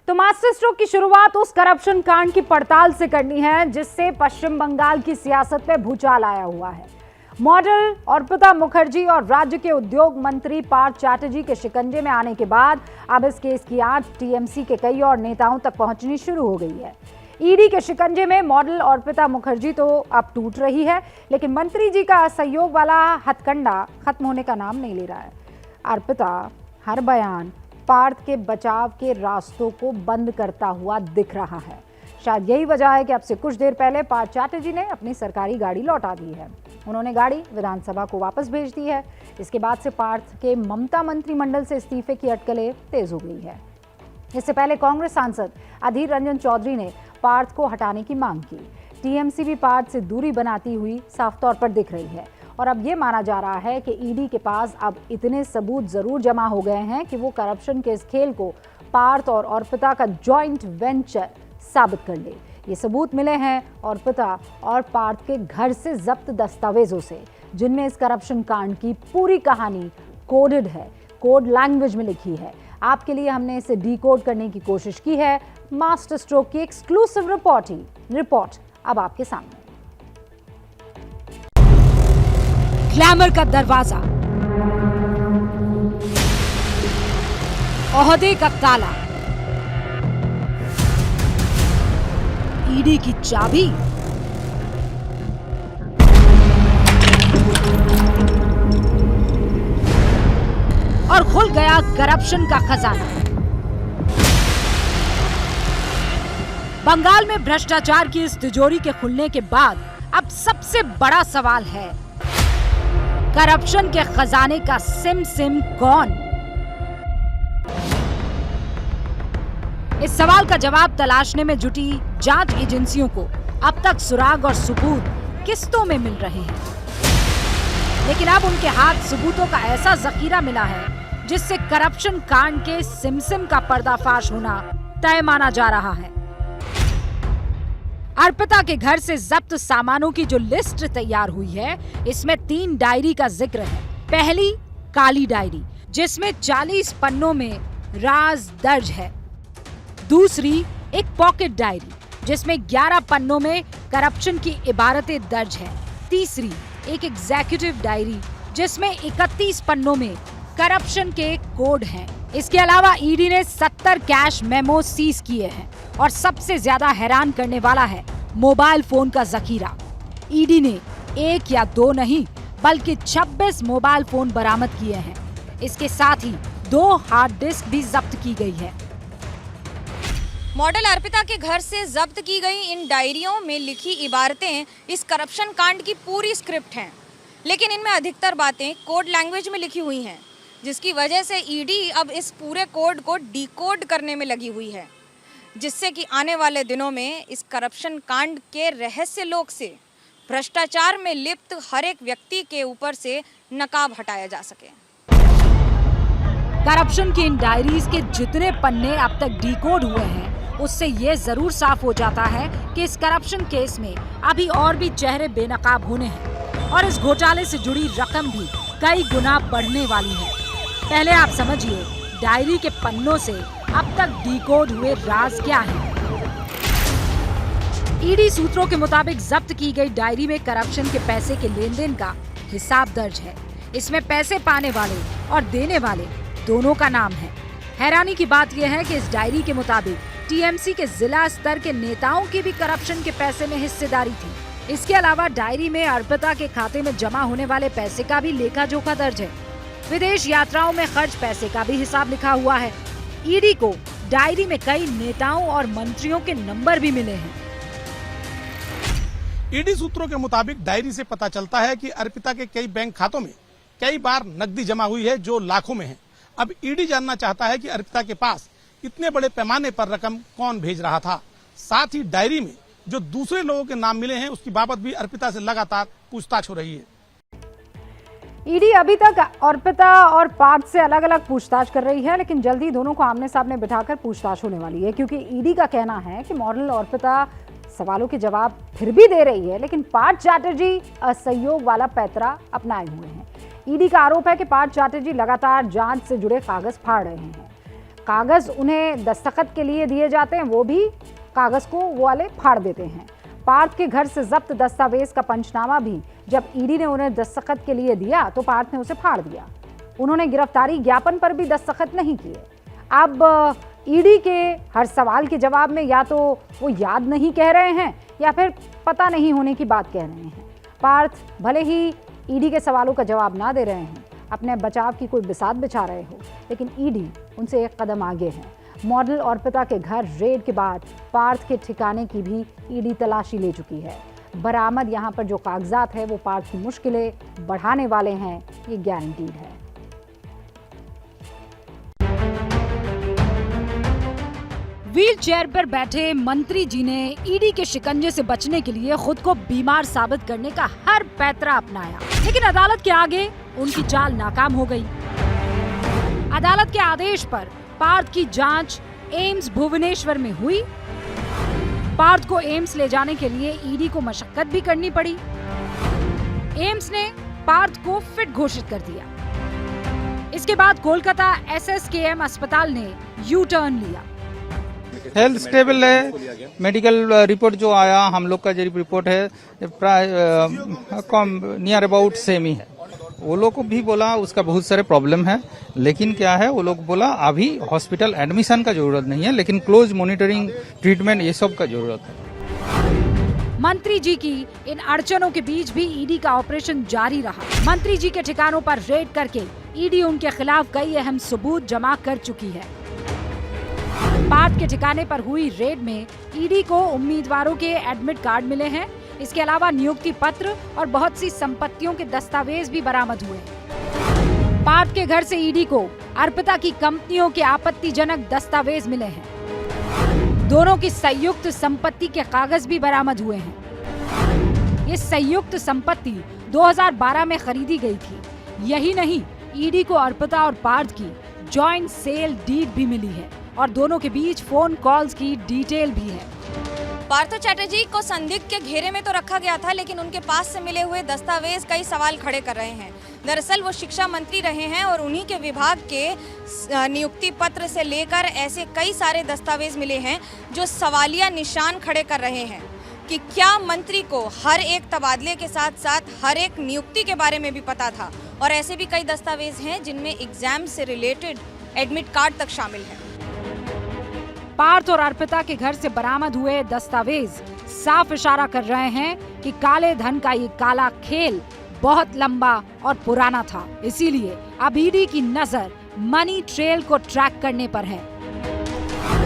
तो master stroke की शुरुआत उस करप्शन कांड की पड़ताल से करनी है जिससे पश्चिम बंगाल की सियासत में भूचाल आया हुआ है। मॉडल अर्पिता मुखर्जी और राज्य के उद्योग मंत्री पार्थ चैटर्जी के शिकंजे में आने के बाद अब इस केस की आंच टीएमसी के कई और नेताओं तक पहुंचनी शुरू हो गई है। ईडी के शिकंजे में मॉडल अर्पिता मुखर्जी तो अब टूट रही है, लेकिन मंत्री जी का सहयोग वाला हथकंडा खत्म होने का नाम नहीं ले रहा है। अर्पिता हर बयान पार्थ के बचाव के रास्तों को बंद करता हुआ दिख रहा है। शायद यही वजह है कि अब से कुछ देर पहले पार्थ चैटर्जी ने अपनी सरकारी गाड़ी लौटा दी है। उन्होंने गाड़ी विधानसभा को वापस भेज दी है। इसके बाद से पार्थ के ममता मंत्रिमंडल से इस्तीफे की अटकलें तेज हो गई है। इससे पहले कांग्रेस सांसद अधीर रंजन चौधरी ने पार्थ को हटाने की मांग की। टीएमसी भी पार्थ से दूरी बनाती हुई साफ तौर पर दिख रही है और अब ये माना जा रहा है कि ईडी के पास अब इतने सबूत जरूर जमा हो गए हैं कि वो करप्शन के इस खेल को पार्थ और अर्पिता का जॉइंट वेंचर साबित कर ले। ये सबूत मिले हैं अर्पिता और पार्थ के घर से जब्त दस्तावेजों से, जिनमें इस करप्शन कांड की पूरी कहानी कोडेड है, कोड लैंग्वेज में लिखी है। आपके लिए हमने इसे डिकोड करने की कोशिश की है। मास्टर स्ट्रोक की एक्सक्लूसिव रिपोर्ट अब आपके सामने। ग्लैमर का दरवाजा, ओहदे का ताला, ईडी की चाबी, और खुल गया करप्शन का खजाना। बंगाल में भ्रष्टाचार की इस तिजोरी के खुलने के बाद अब सबसे बड़ा सवाल है, करप्शन के खजाने का सिम कौन? इस सवाल का जवाब तलाशने में जुटी जांच एजेंसियों को अब तक सुराग और सबूत किस्तों में मिल रहे हैं, लेकिन अब उनके हाथ सबूतों का ऐसा जखीरा मिला है जिससे करप्शन कांड के सिम का पर्दाफाश होना तय माना जा रहा है। अर्पिता के घर से जब्त सामानों की जो लिस्ट तैयार हुई है, इसमें 3 डायरी का जिक्र है। पहली काली डायरी, जिसमें 40 पन्नों में राज दर्ज है। दूसरी एक पॉकेट डायरी, जिसमें 11 पन्नों में करप्शन की इबारतें दर्ज है। तीसरी एक एग्जीक्यूटिव डायरी, जिसमें 31 पन्नों में करप्शन के कोड हैं। इसके अलावा ईडी ने 70 कैश मेमो सीज किए हैं और सबसे ज्यादा हैरान करने वाला है मोबाइल फोन का जखीरा। ईडी ने 1 या 2 नहीं बल्कि 26 मोबाइल फोन बरामद किए हैं। इसके साथ ही 2 हार्ड डिस्क भी जब्त की गई है। मॉडल अर्पिता के घर से जब्त की गई इन डायरियों में लिखी इबारतें इस करप्शन कांड की पूरी स्क्रिप्ट हैं, लेकिन इनमें अधिकतर बातें कोड लैंग्वेज में लिखी हुई हैं, जिसकी वजह से ईडी अब इस पूरे कोड को डिकोड करने में लगी हुई है, जिससे कि आने वाले दिनों में इस करप्शन कांड के रहस्य लोक से भ्रष्टाचार में लिप्त हर एक व्यक्ति के ऊपर से नकाब हटाया जा सके। करप्शन की इन डायरीज के जितने पन्ने अब तक डिकोड हुए हैं, उससे ये जरूर साफ हो जाता है कि इस करप्शन केस में अभी और भी चेहरे बेनकाब होने हैं और इस घोटाले से जुड़ी रकम भी कई गुना बढ़ने वाली है। पहले आप समझिए, डायरी के पन्नों से अब तक डिकोड हुए राज क्या है। ईडी सूत्रों के मुताबिक जब्त की गई डायरी में करप्शन के पैसे के लेन देन का हिसाब दर्ज है। इसमें पैसे पाने वाले और देने वाले दोनों का नाम है। हैरानी की बात यह है कि इस डायरी के मुताबिक टीएमसी के जिला स्तर के नेताओं की भी करप्शन के पैसे में हिस्सेदारी थी। इसके अलावा डायरी में अर्पिता के खाते में जमा होने वाले पैसे का भी लेखा जोखा दर्ज है। विदेश यात्राओं में खर्च पैसे का भी हिसाब लिखा हुआ है। ईडी को डायरी में कई नेताओं और मंत्रियों के नंबर भी मिले हैं। ईडी सूत्रों के मुताबिक डायरी से पता चलता है कि अर्पिता के कई बैंक खातों में कई बार नकदी जमा हुई है, जो लाखों में है। अब ईडी जानना चाहता है कि अर्पिता के पास इतने बड़े पैमाने पर रकम कौन भेज रहा था। साथ ही डायरी में जो दूसरे लोगों के नाम मिले हैं, उसकी बाबत भी अर्पिता से लगातार पूछताछ हो रही है। ईडी अभी तक अर्पिता और पार्थ से अलग अलग पूछताछ कर रही है, लेकिन जल्दी दोनों को आमने सामने बिठाकर पूछताछ होने वाली है, क्योंकि ईडी का कहना है कि मॉडल अर्पिता सवालों के जवाब फिर भी दे रही है, लेकिन पार्थ चैटर्जी असहयोग वाला पैतरा अपनाए हुए हैं। ईडी का आरोप है कि पार्थ चैटर्जी लगातार जांच से जुड़े कागज फाड़ रहे हैं। कागज उन्हें दस्तखत के लिए दिए जाते हैं, वो भी कागज को वो वाले फाड़ देते हैं। पार्थ के घर से जब्त दस्तावेज का पंचनामा भी जब ईडी ने उन्हें दस्तखत के लिए दिया तो पार्थ ने उसे फाड़ दिया। उन्होंने गिरफ्तारी ज्ञापन पर भी दस्तखत नहीं किए। अब ईडी के हर सवाल के जवाब में या तो वो याद नहीं कह रहे हैं या फिर पता नहीं होने की बात कह रहे हैं। पार्थ भले ही ईडी के सवालों का जवाब ना दे रहे हैं, अपने बचाव की कोई बिसात बिछा रहे हो, लेकिन ईडी उनसे एक कदम आगे है। मॉडल अर्पिता के घर रेड के बाद पार्थ के ठिकाने की भी ईडी तलाशी ले चुकी है। बरामद यहाँ पर जो कागजात है वो पार्थ की मुश्किलें बढ़ाने वाले हैं, ये गारंटीड है। व्हील चेयर पर बैठे मंत्री जी ने ईडी के शिकंजे से बचने के लिए खुद को बीमार साबित करने का हर पैतरा अपनाया, लेकिन अदालत के आगे उनकी चाल नाकाम हो गई। अदालत के आदेश पर पार्थ की जांच एम्स भुवनेश्वर में हुई। पार्थ को एम्स ले जाने के लिए ईडी को मशक्कत भी करनी पड़ी। एम्स ने पार्थ को फिट घोषित कर दिया। इसके बाद कोलकाता SSKM अस्पताल ने यू टर्न लिया। हेल्थ स्टेबल है। मेडिकल रिपोर्ट जो आया, हम लोग का जो रिपोर्ट है नियर अबाउट सेम ही है। वो लोग को भी बोला उसका बहुत सारे प्रॉब्लम है, लेकिन क्या है वो लोग बोला अभी हॉस्पिटल एडमिशन का जरूरत नहीं है, लेकिन क्लोज मॉनिटरिंग ट्रीटमेंट ये सब का जरूरत है। मंत्री जी की इन अड़चनों के बीच भी ईडी का ऑपरेशन जारी रहा। मंत्री जी के ठिकानों पर रेड करके ईडी उनके खिलाफ कई अहम सबूत जमा कर चुकी है। पार्थ के ठिकाने पर हुई रेड में ईडी को उम्मीदवारों के एडमिट कार्ड मिले हैं। इसके अलावा नियुक्ति पत्र और बहुत सी संपत्तियों के दस्तावेज भी बरामद हुए। पार्थ के घर से ईडी को अर्पिता की कंपनियों के आपत्तिजनक दस्तावेज मिले हैं। दोनों की संयुक्त संपत्ति के कागज भी बरामद हुए हैं। ये संयुक्त संपत्ति 2012 में खरीदी गई थी। यही नहीं, ईडी को अर्पिता और पार्थ की जॉइंट सेल डीड भी मिली है और दोनों के बीच फोन कॉल्स की डिटेल भी है। पार्थ चैटर्जी को संदिग्ध के घेरे में तो रखा गया था, लेकिन उनके पास से मिले हुए दस्तावेज कई सवाल खड़े कर रहे हैं। दरअसल वो शिक्षा मंत्री रहे हैं और उन्हीं के विभाग के नियुक्ति पत्र से लेकर ऐसे कई सारे दस्तावेज मिले हैं जो सवालिया निशान खड़े कर रहे हैं कि क्या मंत्री को हर एक तबादले के साथ साथ हर एक नियुक्ति के बारे में भी पता था। और ऐसे भी कई दस्तावेज हैं जिनमें एग्जाम से रिलेटेड एडमिट कार्ड तक शामिल है। पार्थ और अर्पिता के घर से बरामद हुए दस्तावेज साफ इशारा कर रहे हैं कि काले धन का ये काला खेल बहुत लंबा और पुराना था। इसीलिए अब ईडी की नजर मनी ट्रेल को ट्रैक करने पर है।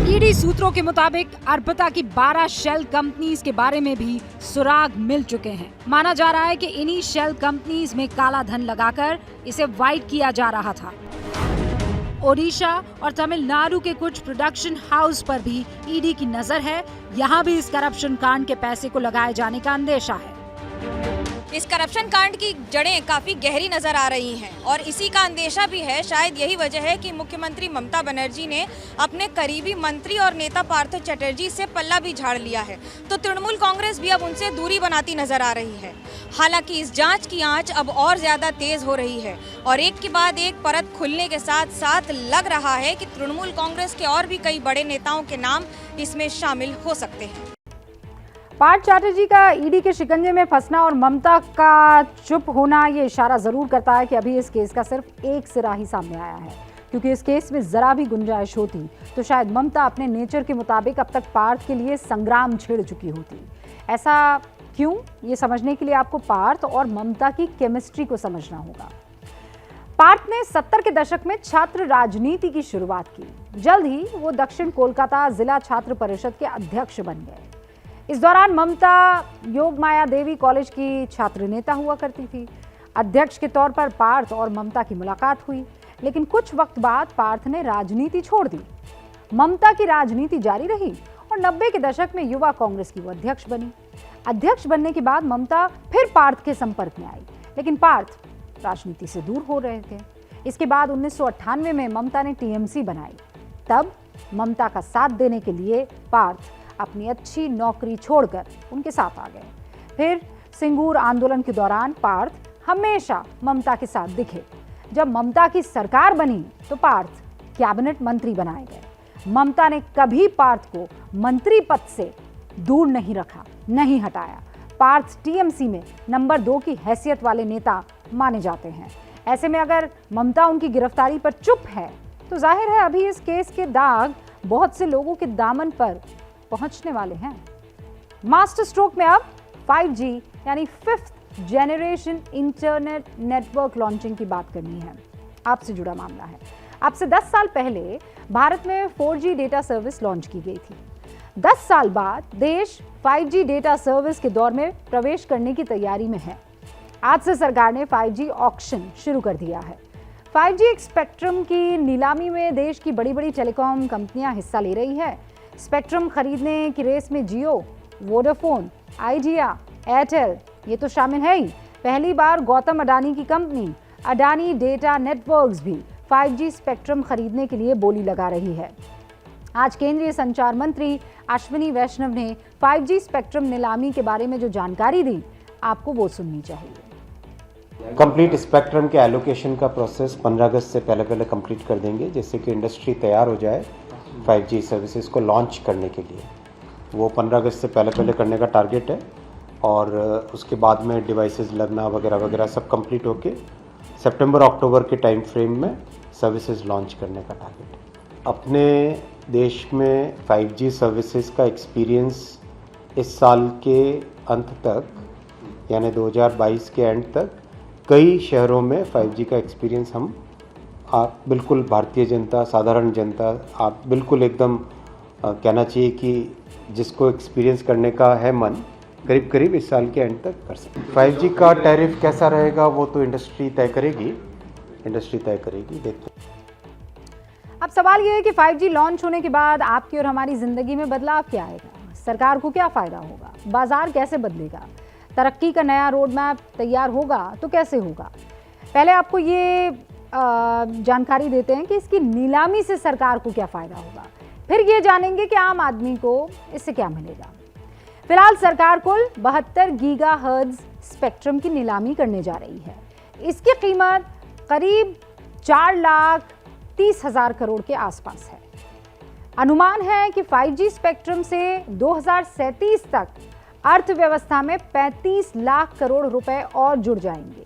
ईडी सूत्रों के मुताबिक अर्पिता की 12 शेल कंपनीज के बारे में भी सुराग मिल चुके हैं। माना जा रहा है कि इन्हीं शेल कंपनीज में काला धन लगाकर इसे वाइट किया जा रहा था। ओडिशा और तमिलनाडु के कुछ प्रोडक्शन हाउस पर भी ईडी की नजर है। यहाँ भी इस करप्शन कांड के पैसे को लगाए जाने का अंदेशा है। इस करप्शन कांड की जड़ें काफी गहरी नजर आ रही हैं और इसी का अंदेशा भी है। शायद यही वजह है कि मुख्यमंत्री ममता बनर्जी ने अपने करीबी मंत्री और नेता पार्थ चैटर्जी से पल्ला भी झाड़ लिया है, तो तृणमूल कांग्रेस भी अब उनसे दूरी बनाती नजर आ रही है। हालांकि इस जांच की आंच अब और ज्यादा तेज हो रही है और एक के बाद एक परत खुलने के साथ साथ लग रहा है कि तृणमूल कांग्रेस के और भी कई बड़े नेताओं के नाम इसमें शामिल हो सकते हैं। पार्थ चैटर्जी का ईडी के शिकंजे में फंसना और ममता का चुप होना ये इशारा जरूर करता है कि अभी इस केस का सिर्फ एक सिरा ही सामने आया है, क्योंकि इस केस में जरा भी गुंजाइश होती तो शायद ममता अपने नेचर के मुताबिक अब तक पार्थ के लिए संग्राम छेड़ चुकी होती। ऐसा क्यों, ये समझने के लिए आपको पार्थ और ममता की केमिस्ट्री को समझना होगा। पार्थ ने 70 के दशक में छात्र राजनीति की शुरुआत की। जल्द ही वो दक्षिण कोलकाता जिला छात्र परिषद के अध्यक्ष बन गए। इस दौरान ममता योग माया देवी कॉलेज की छात्र नेता हुआ करती थी। अध्यक्ष के तौर पर पार्थ और ममता की मुलाकात हुई, लेकिन कुछ वक्त बाद पार्थ ने राजनीति छोड़ दी। ममता की राजनीति जारी रही और 90 के दशक में युवा कांग्रेस की वो अध्यक्ष बनी। अध्यक्ष बनने के बाद ममता फिर पार्थ के संपर्क में आई, लेकिन पार्थ राजनीति से दूर हो रहे थे। इसके बाद 1998 में ममता ने टीएमसी बनाई। तब ममता का साथ देने के लिए पार्थ अपनी अच्छी नौकरी छोड़कर उनके साथ आ गए। फिर सिंगूर आंदोलन के दौरान पार्थ हमेशा ममता के साथ दिखे। जब ममता की सरकार बनी तो पार्थ कैबिनेट मंत्री बनाए गए। ममता ने कभी पार्थ को मंत्री पद से दूर नहीं रखा, नहीं हटाया। पार्थ टीएमसी में नंबर 2 की हैसियत वाले नेता माने जाते हैं। ऐसे में अगर ममता उनकी गिरफ्तारी पर चुप है तो जाहिर है अभी इस केस के दाग बहुत से लोगों के दामन पर पहुंचने वाले हैं। मास्टर स्ट्रोक में अब 5G यानी 5th generation internet network launching की बात करनी है। आपसे जुड़ा मामला है। अब से 10 साल पहले भारत में 4G डेटा सर्विस लॉन्च की गई थी। 10 साल बाद देश 5G डेटा सर्विस के दौर में प्रवेश करने की तैयारी में है। आज से सरकार ने 5G ऑक्शन शुरू कर दिया है। 5G स्पेक्ट्रम की नीलामी में देश की बड़ी बड़ी टेलीकॉम कंपनियां हिस्सा ले रही है। स्पेक्ट्रम खरीदने की रेस में जियो, वोडाफोन, आइडिया, एयरटेल ये तो शामिल है ही। पहली बार गौतम अडानी की कंपनी अडानी डेटा नेटवर्क्स भी 5G स्पेक्ट्रम खरीदने के लिए बोली लगा रही है। आज केंद्रीय संचार मंत्री अश्विनी वैष्णव ने 5G स्पेक्ट्रम नीलामी के बारे में जो जानकारी दी, आपको वो सुननी चाहिए। कंप्लीट स्पेक्ट्रम के एलोकेशन का प्रोसेस 15 अगस्त से पहले कंप्लीट कर देंगे, जिससे कि इंडस्ट्री तैयार हो जाए 5G सर्विसेज को लॉन्च करने के लिए। वो 15 अगस्त से पहले करने का टारगेट है और उसके बाद में डिवाइसेस लगना वगैरह वगैरह सब कंप्लीट होके सितंबर-अक्टूबर के टाइम फ्रेम में सर्विसेज लॉन्च करने का टारगेट है। अपने देश में 5G सर्विसेज का एक्सपीरियंस इस साल के अंत तक यानी 2022 के एंड तक कई शहरों में 5G का एक्सपीरियंस हम आप बिल्कुल भारतीय जनता, साधारण जनता, आप बिल्कुल एकदम कहना चाहिए कि जिसको एक्सपीरियंस करने का है मन, करीब करीब इस साल के एंड तक कर सकते। 5G का टैरिफ कैसा रहेगा वो तो इंडस्ट्री तय करेगी, देखते हैं। अब सवाल ये है कि 5G लॉन्च होने के बाद आपकी और हमारी जिंदगी में बदलाव क्या आएगा? सरकार को क्या फायदा होगा? बाजार कैसे बदलेगा? तरक्की का नया रोड मैप तैयार होगा तो कैसे होगा? पहले आपको ये जानकारी देते हैं कि इसकी नीलामी से सरकार को क्या फायदा होगा, फिर ये जानेंगे कि आम आदमी को इससे क्या मिलेगा। फिलहाल सरकार कुल 72 गीगाहर्ट्ज स्पेक्ट्रम की नीलामी करने जा रही है। इसकी कीमत करीब 4,30,000 करोड़ के आसपास है। अनुमान है कि 5G स्पेक्ट्रम से 2037 तक अर्थव्यवस्था में 35 लाख करोड़ रुपए और जुड़ जाएंगे।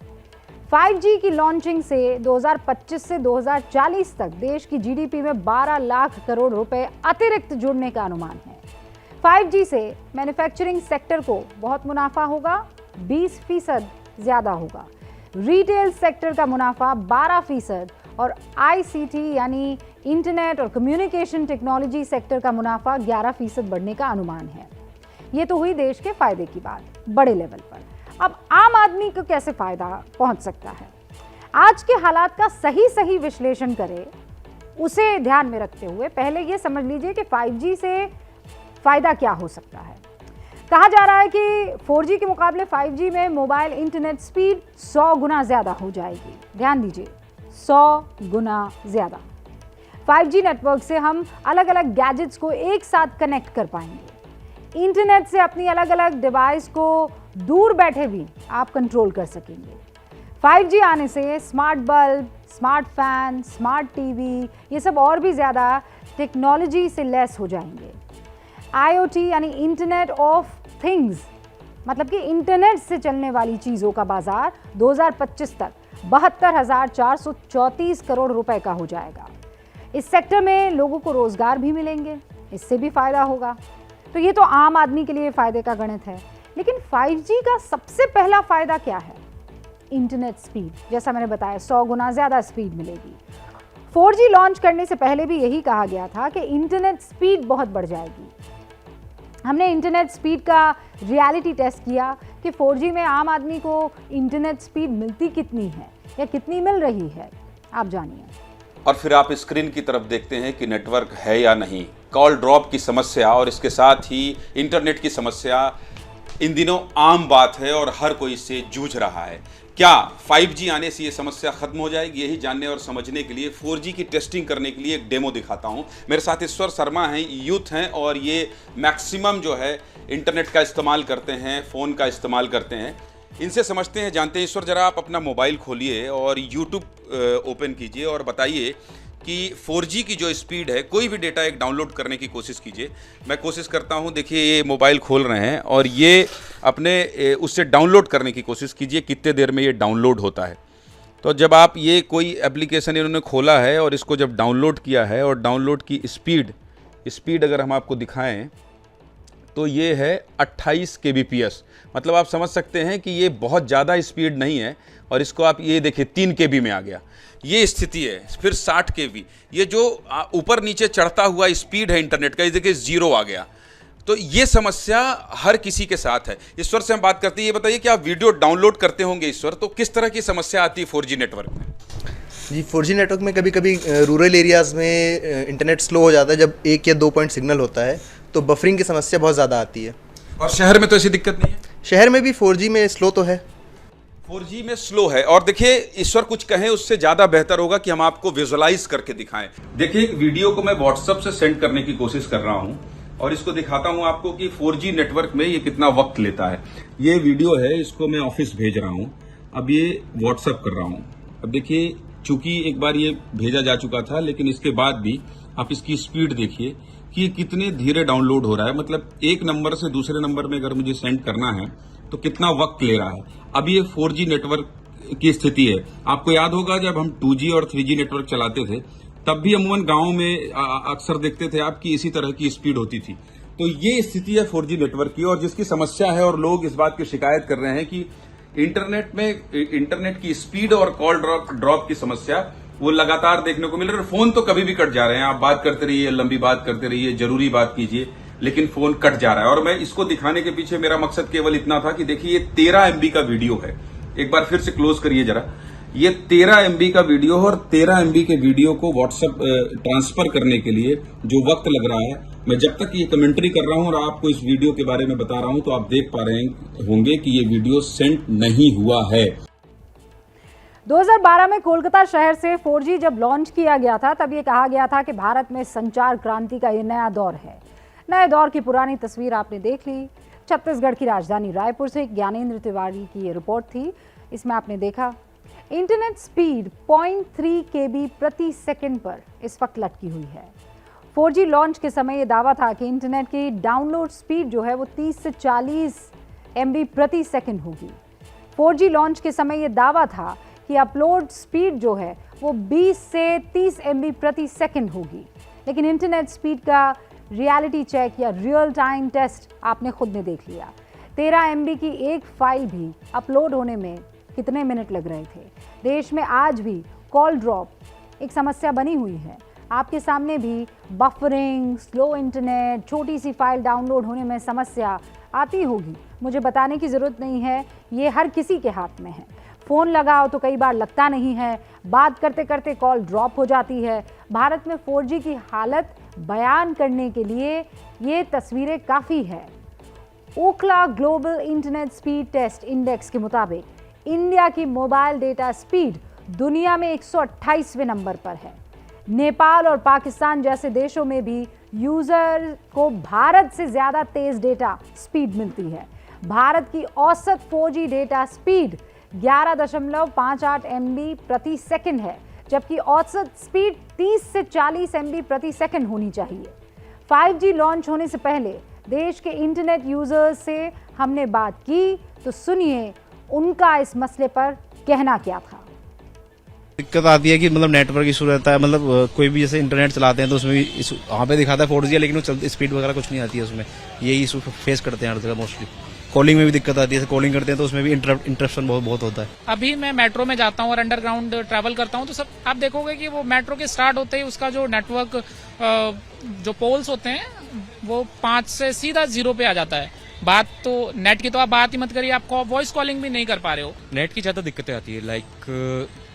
5G की लॉन्चिंग से 2025 से 2040 तक देश की जीडीपी में 12 लाख करोड़ रुपए अतिरिक्त जुड़ने का अनुमान है। 5G से मैन्युफैक्चरिंग सेक्टर को बहुत मुनाफा होगा, 20% ज्यादा होगा। रिटेल सेक्टर का मुनाफा 12% और ICT यानी इंटरनेट और कम्युनिकेशन टेक्नोलॉजी सेक्टर का मुनाफा 11% बढ़ने का अनुमान है। ये तो हुई देश के फायदे की बात बड़े लेवल पर। अब आम आदमी को कैसे फायदा पहुंच सकता है? आज के हालात का सही विश्लेषण करें, उसे ध्यान में रखते हुए पहले ये समझ लीजिए कि 5G से फायदा क्या हो सकता है। कहा जा रहा है कि 4G के मुकाबले 5G में मोबाइल इंटरनेट स्पीड 100 गुना ज्यादा हो जाएगी। ध्यान दीजिए, 100 गुना ज्यादा। 5G नेटवर्क से हम अलग अलग गैजेट्स को एक साथ कनेक्ट कर पाएंगे। इंटरनेट से अपनी अलग अलग डिवाइस को दूर बैठे भी आप कंट्रोल कर सकेंगे। 5G आने से smart bulb, smart fan, smart TV ये सब और भी ज़्यादा टेक्नोलॉजी से लैस हो जाएंगे। IoT यानी इंटरनेट ऑफ थिंग्स, मतलब कि इंटरनेट से चलने वाली चीज़ों का बाजार 2025 तक 72,434 करोड़ रुपए का हो जाएगा। इस सेक्टर में लोगों को रोजगार भी मिलेंगे, इससे भी फायदा होगा। तो ये तो आम आदमी के लिए फायदे का गणित है। लेकिन 5G का सबसे पहला फायदा क्या है? Internet speed. जैसा मैंने बताया 100 गुना ज़्यादा स्पीड मिलेगी। 4G लॉन्च करने से पहले भी यही कहा गया था कि इंटरनेट स्पीड बहुत बढ़ जाएगी। हमने इंटरनेट स्पीड का रियलिटी टेस्ट किया कि 4G में आम आदमी को इंटरनेट स्पीड मिलती कितनी है या कितनी मिल रही है, आप जानिए। और फिर आप स्क्रीन की तरफ देखते हैं कि नेटवर्क है या नहीं। कॉल ड्रॉप की समस्या और इसके साथ ही इंटरनेट की समस्या इन दिनों आम बात है और हर कोई इससे जूझ रहा है। क्या 5G आने से ये समस्या खत्म हो जाएगी? यही जानने और समझने के लिए 4G की टेस्टिंग करने के लिए एक डेमो दिखाता हूँ। मेरे साथ ईश्वर शर्मा हैं, यूथ हैं और ये मैक्सिमम जो है इंटरनेट का इस्तेमाल करते हैं, फ़ोन का इस्तेमाल करते हैं। इनसे समझते हैं, जानते हैं। ईश्वर, जरा आप अपना मोबाइल खोलिए और यूट्यूब ओपन कीजिए और बताइए कि 4G की जो स्पीड है, कोई भी डेटा एक डाउनलोड करने की कोशिश कीजिए। मैं कोशिश करता हूं, देखिए ये मोबाइल खोल रहे हैं और ये अपने उससे डाउनलोड करने की कोशिश कीजिए कितने देर में ये डाउनलोड होता है। तो जब आप ये कोई एप्लीकेशन इन्होंने खोला है और इसको जब डाउनलोड किया है और डाउनलोड की स्पीड अगर हम आपको दिखाएं तो ये है 28 kbps। मतलब आप समझ सकते हैं कि ये बहुत ज़्यादा स्पीड नहीं है। और इसको आप ये देखिए 3 KB में आ गया, ये स्थिति है। फिर 60 KB, ये जो ऊपर नीचे चढ़ता हुआ स्पीड है इंटरनेट का, ये देखिए 0 आ गया। तो ये समस्या हर किसी के साथ है। ईश्वर से हम बात करते हैं, ये बताइए कि आप वीडियो डाउनलोड करते होंगे ईश्वर, तो किस तरह की समस्या आती है 4G नेटवर्क में? जी 4G नेटवर्क में कभी कभी रूरल एरियाज़ में इंटरनेट स्लो हो जाता है। जब 1 या 2 पॉइंट सिग्नल होता है तो बफरिंग की समस्या बहुत ज़्यादा आती है। और शहर में तो ऐसी दिक्कत नहीं है? शहर में भी 4G में स्लो तो है। 4G में स्लो है। और देखिए ईश्वर कुछ कहें उससे ज़्यादा बेहतर होगा कि हम आपको विजुअलाइज करके दिखाएं। देखिए एक वीडियो को मैं व्हाट्सएप से सेंड करने की कोशिश कर रहा हूं और इसको दिखाता हूं आपको कि 4G नेटवर्क में ये कितना वक्त लेता है। ये वीडियो है, इसको मैं ऑफिस भेज रहा हूं, अब ये व्हाट्सएप कर रहा हूं। अब देखिए चूंकि एक बार ये भेजा जा चुका था, लेकिन इसके बाद भी आप इसकी स्पीड देखिए कि ये कितने धीरे डाउनलोड हो रहा है। मतलब एक नंबर से दूसरे नंबर में अगर मुझे सेंड करना है तो कितना वक्त ले रहा है। अब ये 4G नेटवर्क की स्थिति है। आपको याद होगा जब हम 2G और 3G नेटवर्क चलाते थे तब भी अमूमन गांवों में अक्सर देखते थे आप कि इसी तरह की स्पीड होती थी। तो ये स्थिति है 4G नेटवर्क की, और जिसकी समस्या है और लोग इस बात की शिकायत कर रहे हैं कि इंटरनेट की स्पीड और कॉल ड्रॉप की समस्या वो लगातार देखने को मिल रही है। फोन तो कभी भी कट जा रहे हैं, आप बात करते रहिए, लंबी बात करते रहिए, जरूरी बात कीजिए, लेकिन फोन कट जा रहा है। और मैं इसको दिखाने के पीछे मेरा मकसद केवल इतना था कि देखिए ये 13 MB का वीडियो है। एक बार फिर से क्लोज करिए जरा, ये 13 MB का वीडियो है और 13 MB के वीडियो को व्हाट्सएप ट्रांसफर करने के लिए जो वक्त लग रहा है, मैं जब तक ये कमेंट्री कर रहा हूं और आपको इस वीडियो के बारे में बता रहा हूं तो आप देख पा रहे होंगे कि ये वीडियो सेंड नहीं हुआ है। 2012 में कोलकाता शहर से 4G जब लॉन्च किया गया था तब ये कहा गया था कि भारत में संचार क्रांति का ये नया दौर है। नए दौर की पुरानी तस्वीर आपने देख ली। छत्तीसगढ़ की राजधानी रायपुर से ज्ञानेंद्र तिवारी की ये रिपोर्ट थी। इसमें आपने देखा इंटरनेट स्पीड 0.3 KB प्रति सेकंड पर इस वक्त लटकी हुई है। 4G लॉन्च के समय ये दावा था कि इंटरनेट की डाउनलोड स्पीड जो है वो 30 से 40 MB प्रति सेकंड होगी। 4G लॉन्च के समय ये दावा था कि अपलोड स्पीड जो है वो 20 से 30 MB प्रति सेकंड होगी। लेकिन इंटरनेट स्पीड का रियलिटी चेक या रियल टाइम टेस्ट आपने खुद ने देख लिया। 13 MB की एक फाइल भी अपलोड होने में कितने मिनट लग रहे थे। देश में आज भी कॉल ड्रॉप एक समस्या बनी हुई है। आपके सामने भी बफरिंग, स्लो इंटरनेट, छोटी सी फाइल डाउनलोड होने में समस्या आती होगी। मुझे बताने की ज़रूरत नहीं है, ये हर किसी के हाथ में है। फ़ोन लगाओ तो कई बार लगता नहीं है, बात करते करते कॉल ड्रॉप हो जाती है। भारत में 4G की हालत बयान करने के लिए ये तस्वीरें काफ़ी है। Ookla global internet speed test index के मुताबिक इंडिया की मोबाइल डेटा स्पीड दुनिया में 128वें नंबर पर है। नेपाल और पाकिस्तान जैसे देशों में भी यूज़र को भारत से ज़्यादा तेज़ डेटा स्पीड मिलती है। भारत की औसत 4G डेटा स्पीड 11.58 MB प्रति सेकंड है, जबकि औसत स्पीड 30 से 40 MB प्रति सेकंड होनी चाहिए। 5G लॉन्च होने से पहले देश के इंटरनेट यूजर्स से हमने बात की, तो सुनिए उनका इस मसले पर कहना क्या था। दिक्कत आती है कि मतलब नेटवर्क इशू रहता है। मतलब कोई भी जैसे इंटरनेट चलाते हैं तो उसमें भी वहाँ पे दिखाता है 4G, लेकिन वो स्पीड वगैरह कुछ नहीं आती है उसमें। यही इशू फेस करते हैं हर जगह मोस्टली। कॉलिंग में भी दिक्कत आती है, कॉलिंग करते हैं तो उसमें भी इंटरप्शन बहुत होता है। अभी मैं मेट्रो में जाता हूँ और अंडरग्राउंड ट्रैवल करता हूँ तो सब आप देखोगे कि वो मेट्रो के स्टार्ट होते ही उसका जो नेटवर्क जो पोल्स होते हैं वो 5 से सीधा 0 पे आ जाता है। बात तो नेट की तो आप बात ही मत करिए, आप वॉइस कॉलिंग भी नहीं कर पा रहे हो। नेट की ज्यादा दिक्कतें आती है, लाइक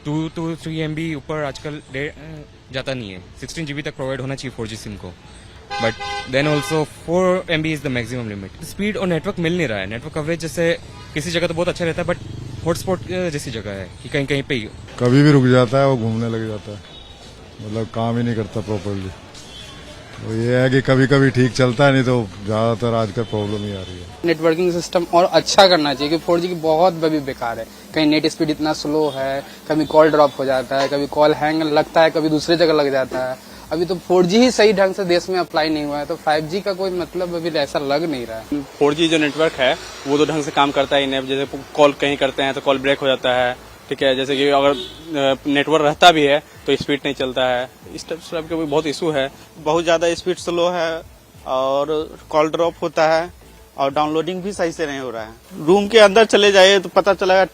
2 to 3 MB ऊपर आजकल जाता नहीं है। 16 GB तक प्रोवाइड होना चाहिए 4G सिम को, but then also 4 MB is the maximum limit. Speed और नेटवर्क मिल नहीं रहा है। नेटवर्क कवरेज जैसे किसी जगह तो बहुत अच्छा रहता है, बट हॉटस्पॉट जैसी जगह है कि कहीं कहीं पे ही कभी भी रुक जाता है, वो घूमने लग जाता है, मतलब काम ही नहीं करता प्रॉपरली। वो ये है कि कभी कभी ठीक चलता है, नहीं तो ज़्यादातर आजकल प्रॉब्लम ही आ रही है। नेटवर्किंग सिस्टम और अच्छा करना चाहिए क्योंकि 4G की बहुत बड़ी बेकार है। कहीं नेट स्पीड इतना स्लो है, कभी कॉल ड्रॉप हो जाता है, कभी कॉल हैंग लगता है, कभी दूसरी जगह लग जाता है। अभी तो 4G ही सही ढंग से देश में अप्लाई नहीं हुआ है, तो 5G का कोई मतलब अभी ऐसा लग नहीं रहा है। 4G जो नेटवर्क है वो तो ढंग से काम करता ही नहीं। जैसे कॉल कहीं करते हैं तो कॉल ब्रेक हो जाता है, ठीक है। जैसे कि अगर नेटवर्क रहता भी है तो स्पीड नहीं चलता है। इस टाइप के बहुत इशू है। बहुत ज्यादा स्पीड स्लो है और कॉल ड्रॉप होता है और डाउनलोडिंग भी सही से नहीं हो रहा है। रूम के अंदर चले जाइए तो पता चलेगा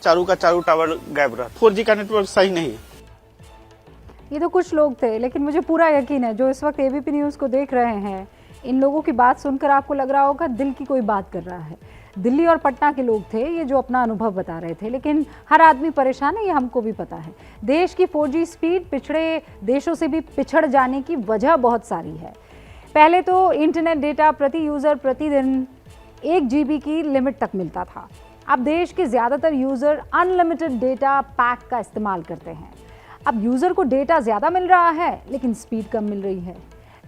चारों का चारों टावर गायब रहा। 4G का नेटवर्क सही नहीं है। ये तो कुछ लोग थे, लेकिन मुझे पूरा यकीन है जो इस वक्त एबीपी न्यूज़ को देख रहे हैं, इन लोगों की बात सुनकर आपको लग रहा होगा दिल की कोई बात कर रहा है। दिल्ली और पटना के लोग थे ये जो अपना अनुभव बता रहे थे, लेकिन हर आदमी परेशान है, ये हमको भी पता है। देश की 4G स्पीड पिछड़े देशों से भी पिछड़ जाने की वजह बहुत सारी है। पहले तो इंटरनेट डेटा प्रति यूज़र प्रतिदिन 1 GB की लिमिट तक मिलता था। अब देश के ज़्यादातर यूज़र अनलिमिटेड डेटा पैक का इस्तेमाल करते हैं। अब यूज़र को डेटा ज़्यादा मिल रहा है लेकिन स्पीड कम मिल रही है।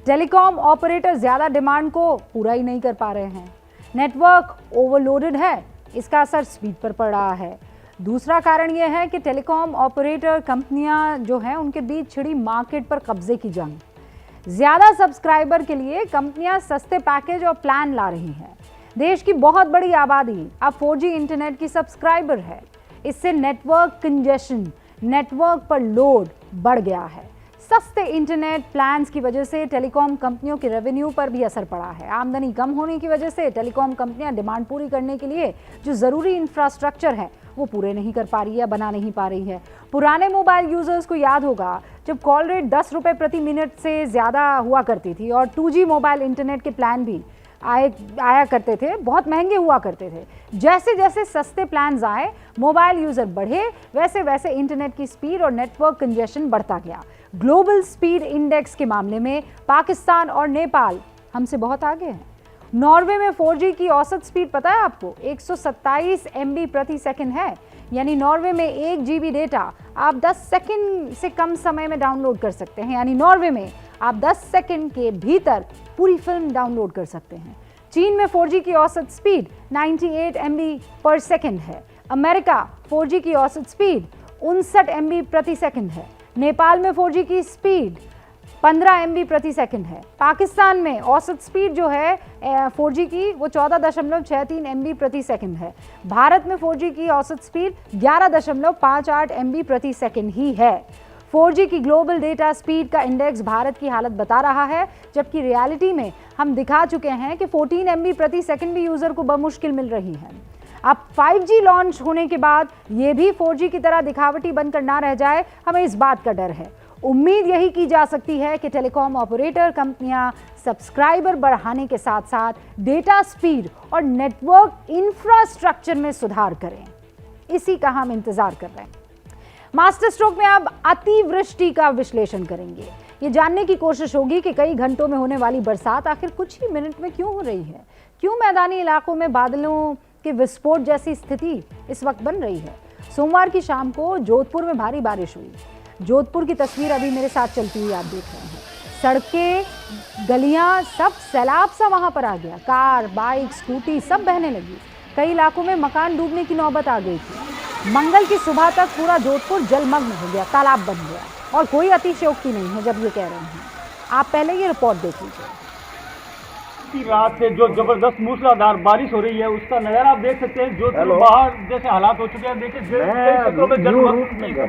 टेलीकॉम ऑपरेटर ज़्यादा डिमांड को पूरा ही नहीं कर पा रहे हैं। नेटवर्क ओवरलोडेड है, इसका असर स्पीड पर पड़ रहा है। दूसरा कारण यह है कि टेलीकॉम ऑपरेटर कंपनियां जो हैं उनके बीच छिड़ी मार्केट पर कब्जे की जंग। ज़्यादा सब्सक्राइबर के लिए कंपनियां सस्ते पैकेज और प्लान ला रही हैं। देश की बहुत बड़ी आबादी अब 4G इंटरनेट की सब्सक्राइबर है। इससे नेटवर्क कंजेशन, नेटवर्क पर लोड बढ़ गया है। सस्ते इंटरनेट प्लान्स की वजह से टेलीकॉम कंपनियों के रेवेन्यू पर भी असर पड़ा है। आमदनी कम होने की वजह से टेलीकॉम कंपनियां डिमांड पूरी करने के लिए जो ज़रूरी इंफ्रास्ट्रक्चर है वो पूरे नहीं कर पा रही है, बना नहीं पा रही है। पुराने मोबाइल यूज़र्स को याद होगा जब कॉल रेट 10 रुपये प्रति मिनट से ज़्यादा हुआ करती थी और 2G मोबाइल इंटरनेट के प्लान भी आया करते थे, बहुत महंगे हुआ करते थे। जैसे जैसे सस्ते प्लान्स आए, मोबाइल यूज़र बढ़े, वैसे वैसे इंटरनेट की स्पीड और नेटवर्क कंजेशन बढ़ता गया। ग्लोबल स्पीड इंडेक्स के मामले में पाकिस्तान और नेपाल हमसे बहुत आगे हैं। नॉर्वे में 4G की औसत स्पीड पता है आपको 127 MB प्रति सेकंड है, यानी नॉर्वे में 1 GB डेटा आप 10 सेकंड से कम समय में डाउनलोड कर सकते हैं। यानी नॉर्वे में आप 10 सेकंड के भीतर पूरी फिल्म डाउनलोड कर सकते हैं। चीन में 4G की औसत स्पीड 98 MB पर सेकंड है। अमेरिका 4G की औसत स्पीड 59 MB प्रति सेकंड है। नेपाल में 4G की स्पीड 15 MB प्रति सेकंड है। पाकिस्तान में औसत स्पीड जो है 4G की वो 14.63 MB प्रति सेकंड है। भारत में 4G की औसत स्पीड 11.58 MB प्रति सेकंड ही है। 4G की ग्लोबल डेटा स्पीड का इंडेक्स भारत की हालत बता रहा है, जबकि रियलिटी में हम दिखा चुके हैं कि 14 MB प्रति सेकंड भी यूज़र को बमुश्किल मिल रही है। अब 5G लॉन्च होने के बाद ये भी 4G की तरह दिखावटी बनकर ना रह जाए, हमें इस बात का डर है। उम्मीद यही की जा सकती है कि टेलीकॉम ऑपरेटर कंपनियां सब्सक्राइबर बढ़ाने के साथ साथ डेटा स्पीड और नेटवर्क इंफ्रास्ट्रक्चर में सुधार करें। इसी का हम इंतजार कर रहे हैं। मास्टर स्ट्रोक में अब अतिवृष्टि का विश्लेषण करेंगे। ये जानने की कोशिश होगी कि कई घंटों में होने वाली बरसात आखिर कुछ ही मिनट में क्यों हो रही है, क्यों मैदानी इलाकों में बादलों के विस्फोट जैसी स्थिति इस वक्त बन रही है। सोमवार की शाम को जोधपुर में भारी बारिश हुई। जोधपुर की तस्वीर अभी मेरे साथ चलती हुई आप देख रहे हैं। सड़कें, गलियां, सब सैलाब सा वहां पर आ गया। कार, बाइक, स्कूटी सब बहने लगी। कई इलाकों में मकान डूबने की नौबत आ गई थी। मंगल की सुबह तक पूरा जोधपुर जलमग्न हो गया, तालाब बन गया। और कोई अतिशयोक्ति नहीं है जब ये कह रहे हैं। आप पहले ये रिपोर्ट देख लीजिए। रात से जो जबरदस्त मूसलाधार बारिश हो रही है उसका नजारा आप देख सकते हैं। जो बाहर जैसे हालात हो चुके हैं, देखिए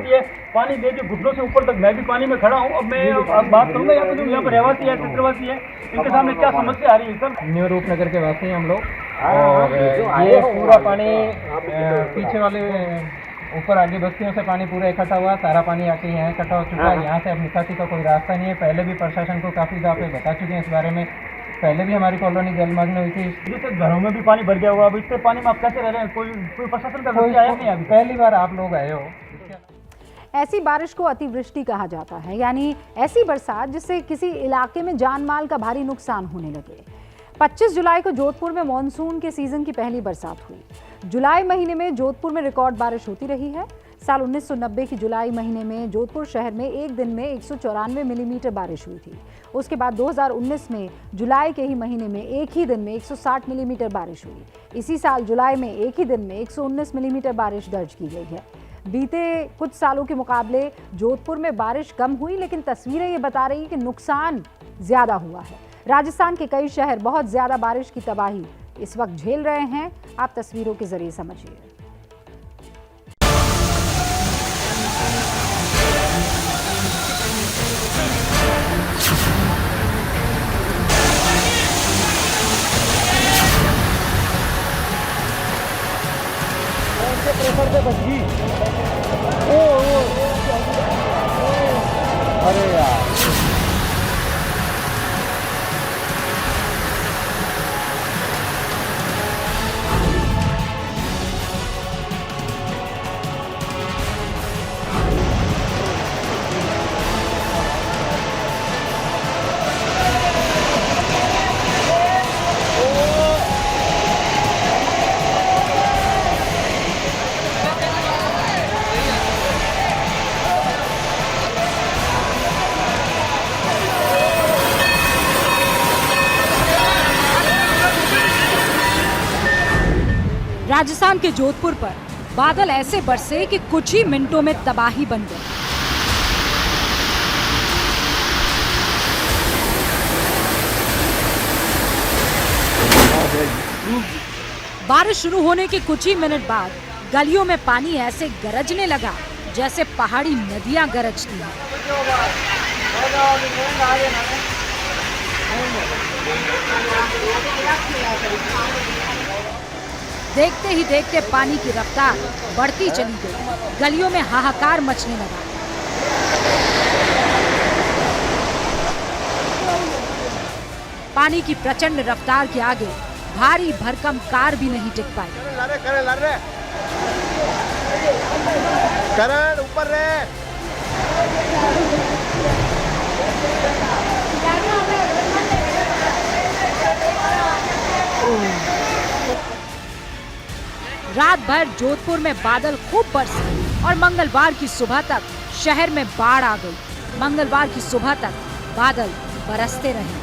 है पानी देखिए घुटनों से ऊपर तक। मैं भी पानी में खड़ा हूँ। अब मैं बात करूँगा यहाँ पर रहवासी है, क्षेत्रवासी है, इनके सामने क्या समस्या आ रही है। सर, न्यू रूपनगर के वासी हैं हम लोग, और ये पूरा पानी पीछे वाले ऊपर आगे बस्तियों से पानी पूरा इकट्ठा हुआ, सारा पानी आके यहाँ इकट्ठा हो चुका है। यहाँ से अब निकासी का कोई रास्ता नहीं है। पहले भी प्रशासन को काफ़ी दफे बता चुके हैं इस बारे में। पहले भी हमारी कॉलोनी जलमग्न हुई थी। जैसे घरों में भी पानी भर गया हुआ, अब इतने पानी में आप कैसे रह रहे हैं? कोई प्रशासन का कोई आया नहीं? अभी पहली बार आप लोग आए हो। ऐसी बारिश को अतिवृष्टि कहा जाता है, यानी ऐसी बरसात जिससे किसी इलाके में जान माल का भारी नुकसान होने लगे। 25 जुलाई को जोधपुर में मानसून के सीजन की पहली बरसात हुई। जुलाई महीने में जोधपुर में रिकॉर्ड बारिश होती रही है। साल 1990 की जुलाई महीने में जोधपुर शहर में एक दिन में 194 मिलीमीटर बारिश हुई थी। उसके बाद 2019 में जुलाई के ही महीने में एक ही दिन में 160 मिलीमीटर बारिश हुई। इसी साल जुलाई में एक ही दिन में 119 मिलीमीटर बारिश दर्ज की गई है। बीते कुछ सालों के मुकाबले जोधपुर में बारिश कम हुई, लेकिन तस्वीरें ये बता रही कि नुकसान ज्यादा हुआ है। राजस्थान के कई शहर बहुत ज्यादा बारिश की तबाही इस वक्त झेल रहे हैं। आप तस्वीरों के जरिए समझिए। प्रेशर से बच गई। अरे यार, राजस्थान के जोधपुर पर बादल ऐसे बरसे कि कुछ ही मिनटों में तबाही बन गई। बारिश शुरू होने के कुछ ही मिनट बाद गलियों में पानी ऐसे गरजने लगा जैसे पहाड़ी नदियां गरजती हैं। देखते ही देखते पानी की रफ्तार बढ़ती चली गई। गलियों में हाहाकार मचने लगा। पानी की प्रचंड रफ्तार के आगे भारी भरकम कार भी नहीं टिक पाई। करण ऊपर रे। रात भर जोधपुर में बादल खूब बरसे और मंगलवार की सुबह तक शहर में बाढ़ आ गई। मंगलवार की सुबह तक बादल बरसते रहे।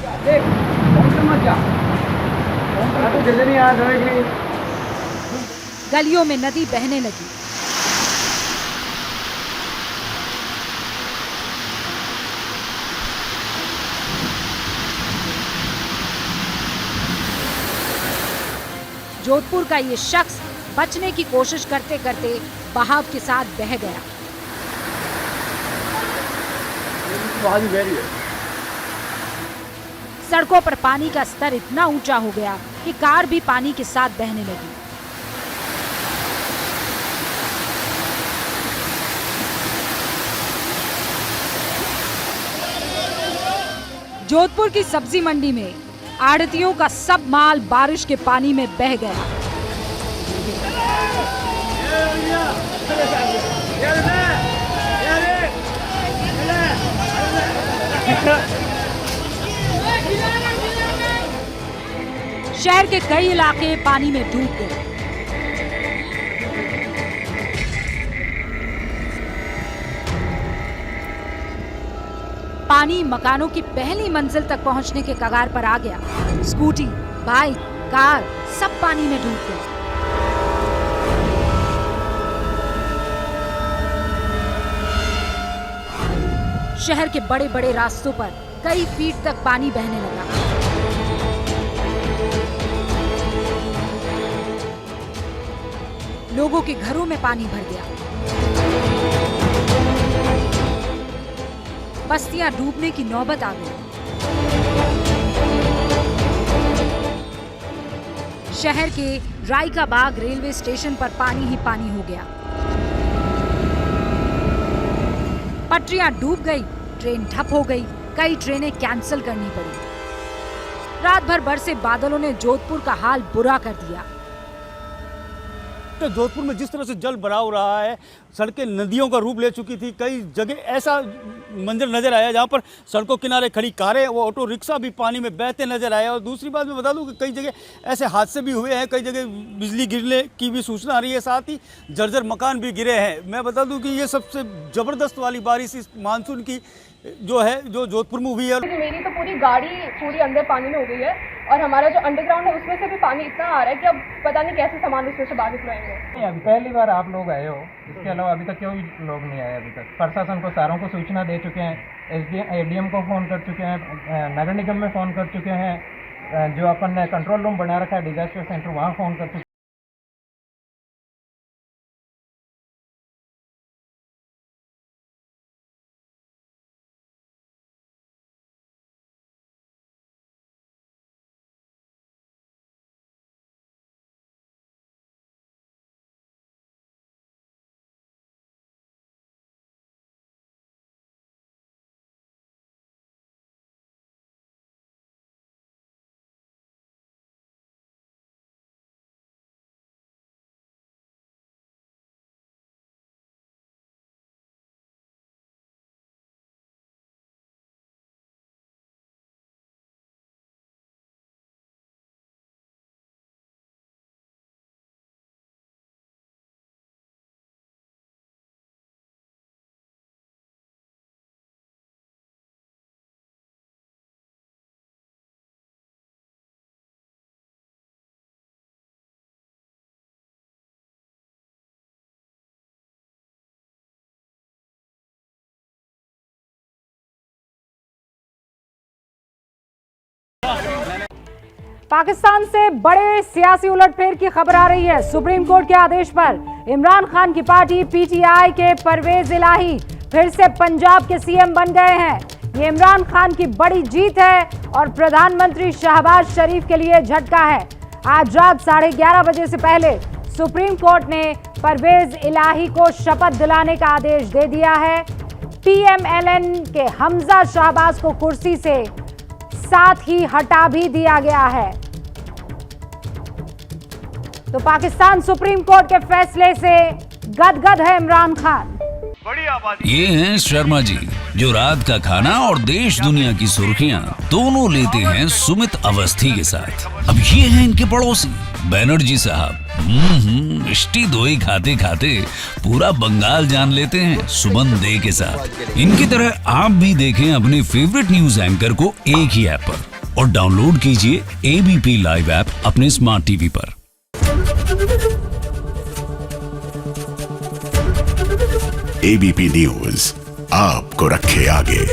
गलियों में नदी बहने लगी। जोधपुर का ये शख्स बचने की कोशिश करते करते बहाव के साथ बह गया। सड़कों पर पानी का स्तर इतना ऊंचा हो गया कि कार भी पानी के साथ बहने लगी। जोधपुर की सब्जी मंडी में आढ़तियों का सब माल बारिश के पानी में बह गया। शहर के कई इलाके पानी में डूब गए। पानी मकानों की पहली मंजिल तक पहुंचने के कगार पर आ गया। स्कूटी, बाइक, कार सब पानी में डूब गए। शहर के बड़े बड़े रास्तों पर कई फीट तक पानी बहने लगा। लोगों के घरों में पानी भर गया। बस्तियां डूबने की नौबत आ गई। शहर के रायका बाग रेलवे स्टेशन पर पानी ही पानी हो गया। पटरियां डूब गई, ट्रेन ठप हो गई, कई ट्रेनें कैंसिल करनी पड़ी। रात भर बरसे बादलों ने जोधपुर का हाल बुरा कर दिया। देखिए जोधपुर में जिस तरह से जल भराव रहा है, सड़कें नदियों का रूप ले चुकी थी। कई जगह ऐसा मंजर नज़र आया जहाँ पर सड़कों किनारे खड़ी कारें व ऑटो रिक्शा भी पानी में बहते नजर आए। और दूसरी बात मैं बता दूं कि कई जगह ऐसे हादसे भी हुए हैं, कई जगह बिजली गिरने की भी सूचना आ रही है, साथ ही जर्जर मकान भी गिरे हैं। मैं बता दूं कि ये सबसे ज़बरदस्त वाली बारिश इस मानसून की जो है जो जोधपुर में हुई है। मेरी तो पूरी गाड़ी पूरी अंदर पानी में हो गई है और हमारा जो अंडरग्राउंड है उसमें से भी पानी इतना आ रहा है कि अब पता नहीं कैसे सामान उसमें से बाहर निकलेंगे। अभी पहली बार आप लोग आए हो, इसके अलावा अभी तक कोई लोग नहीं आए। अभी तक प्रशासन को सारों को सूचना दे चुके हैं, एडीएम को फ़ोन कर चुके हैं, नगर निगम में फ़ोन कर चुके हैं, जो अपन ने कंट्रोल रूम बना रखा है डिजास्टर सेंटर वहाँ फ़ोन कर चुके हैं। पाकिस्तान से बड़े सियासी उलटफेर की खबर आ रही है। सुप्रीम कोर्ट के आदेश पर इमरान खान की पार्टी पीटीआई के परवेज इलाही फिर से पंजाब के सीएम बन गए हैं। ये इमरान खान की बड़ी जीत है और प्रधानमंत्री शहबाज शरीफ के लिए झटका है। आज रात 11:30 बजे से पहले सुप्रीम कोर्ट ने परवेज इलाही को शपथ दिलाने का आदेश दे दिया है। पीएमएलएन के हमजा शहबाज को कुर्सी से साथ ही हटा भी दिया गया है। तो पाकिस्तान सुप्रीम कोर्ट के फैसले से गदगद है इमरान खान। ये हैं शर्मा जी, जो रात का खाना और देश दुनिया की सुर्खियां दोनों लेते हैं सुमित अवस्थी के साथ। अब ये हैं इनके पड़ोसी बनर्जी साहब। मिष्टी दोई खाते खाते पूरा बंगाल जान लेते हैं सुमन दे के साथ। इनकी तरह आप भी देखें अपने फेवरेट न्यूज एंकर को एक ही ऐप पर और डाउनलोड कीजिए एबीपी लाइव ऐप अपने स्मार्ट टीवी पर। एबीपी न्यूज आपको रखे आगे।